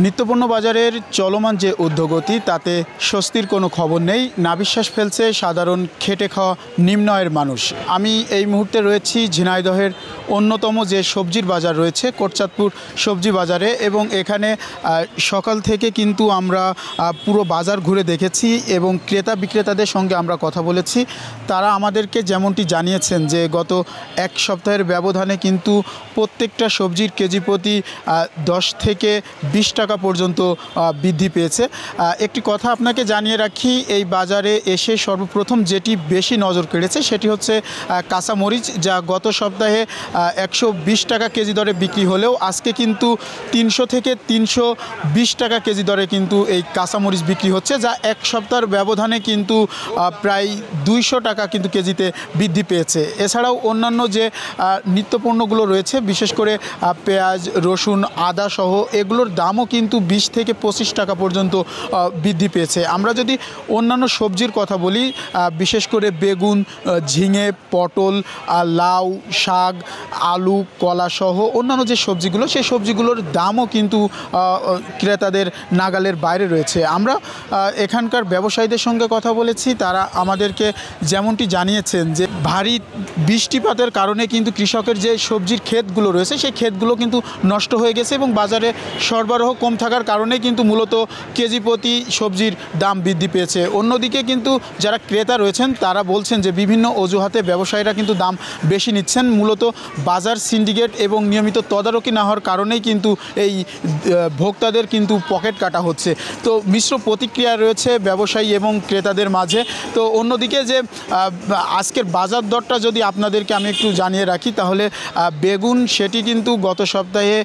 নিত্যপণ্য বাজারের চলমান যে ঊর্ধ্বগতি তাতে স্বস্তির কোনো খবর নেই। নাভিশ্বাস ফেলছে সাধারণ খেটে খাওয়া নিম্ন আয়ের মানুষ। আমি এই মুহূর্তে রয়েছি ঝিনাইদহের অন্যতম যে সবজির বাজার রয়েছে কোটচাঁদপুর সবজি বাজারে, এবং এখানে সকাল থেকে কিন্তু আমরা পুরো বাজার ঘুরে দেখেছি এবং ক্রেতা বিক্রেতাদের সঙ্গে আমরা কথা বলেছি। তারা আমাদেরকে যেমনটি জানিয়েছেন যে গত এক সপ্তাহের ব্যবধানে কিন্তু প্রত্যেকটা সবজির কেজি প্রতি 10 থেকে 20 টাকা পর্যন্ত বৃদ্ধি পেয়েছে। একটি কথা আপনাকে জানিয়ে রাখি, এই বাজারে এসে সর্বপ্রথম যেটি বেশি নজর কেড়েছে সেটি হচ্ছে কাঁচামরিচ, যা গত সপ্তাহে 120 টাকা কেজি দরে বিক্রি হলেও আজকে কিন্তু 300 থেকে 320 টাকা কেজি দরে কিন্তু এই কাঁচামরিচ বিক্রি হচ্ছে, যা এক সপ্তাহের ব্যবধানে কিন্তু প্রায় 200 টাকা কিন্তু কেজিতে বৃদ্ধি পেয়েছে। এছাড়াও অন্যান্য যে নিত্যপণ্যগুলো রয়েছে, বিশেষ করে পেঁয়াজ, রসুন, আদা সহ এগুলোর দামও কিন্তু 20 থেকে 25 টাকা পর্যন্ত বৃদ্ধি পেয়েছে। আমরা যদি অন্যান্য সবজির কথা বলি, বিশেষ করে বেগুন, ঝিঙে, পটল, লাউ, শাক, আলু, কলা সহ অন্যান্য যে সবজিগুলো, সেই সবজিগুলোর দামও কিন্তু ক্রেতাদের নাগালের বাইরে রয়েছে। আমরা এখানকার ব্যবসায়ীদের সঙ্গে কথা বলেছি, তারা আমাদেরকে যেমনটি জানিয়েছেন যে ভারী বৃষ্টিপাতের কারণে কিন্তু কৃষকের যে সবজির ক্ষেতগুলো রয়েছে সেই ক্ষেতগুলো কিন্তু নষ্ট হয়ে গেছে এবং বাজারে সরবরাহ কম থাকার কারণে কিন্তু মূলত কেজি প্রতি সবজির দাম বৃদ্ধি পেয়েছে। অন্যদিকে কিন্তু যারা ক্রেতা রয়েছেন তারা বলছেন যে বিভিন্ন অজুহাতে ব্যবসায়ীরা কিন্তু দাম বেশি নিচ্ছেন, মূলত বাজার সিন্ডিকেট এবং নিয়মিত তদারকি না হওয়ার কারণেই কিন্তু এই ভোক্তাদের কিন্তু পকেট কাটা হচ্ছে। তো মিশ্র প্রতিক্রিয়া রয়েছে ব্যবসায়ী এবং ক্রেতাদের মাঝে। তো অন্যদিকে যে আজকের বাজার দরটা যদি আপনাদেরকে আমি একটু জানিয়ে রাখি, তাহলে বেগুন সেটি কিন্তু গত সপ্তাহে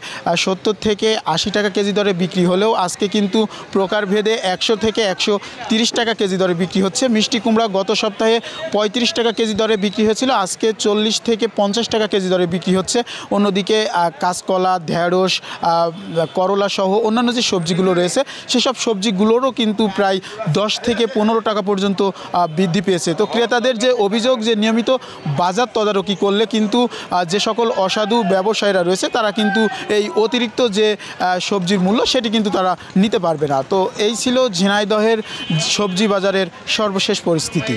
70 থেকে 80 টাকা কেজি দরে বিক্রি হলেও আজকে কিন্তু প্রকারভেদে 100 থেকে 130 টাকা কেজি দরে বিক্রি হচ্ছে। মিষ্টি কুমড়া গত সপ্তাহে 35 টাকা কেজি দরে বিক্রি হয়েছিল, আজকে 40 থেকে 50 টাকা কেজি দরে বিক্রি হচ্ছে। অন্যদিকে কাঁচকলা, ঢেঁড়স, করলা সহ অন্যান্য যে সবজিগুলো রয়েছে সেসব সবজিগুলোরও কিন্তু প্রায় 10 থেকে 15 টাকা পর্যন্ত বৃদ্ধি পেয়েছে। তো ক্রেতাদের যে অভিযোগ যে নিয়মিত বাজার তদারকি করলে কিন্তু যে সকল অসাধু ব্যবসায়ীরা রয়েছে তারা কিন্তু এই অতিরিক্ত যে সবজির মূল্য সেটি কিন্তু তারা নিতে পারবে না। তো এই ছিল ঝিনাইদহের সবজি বাজারের সর্বশেষ পরিস্থিতি।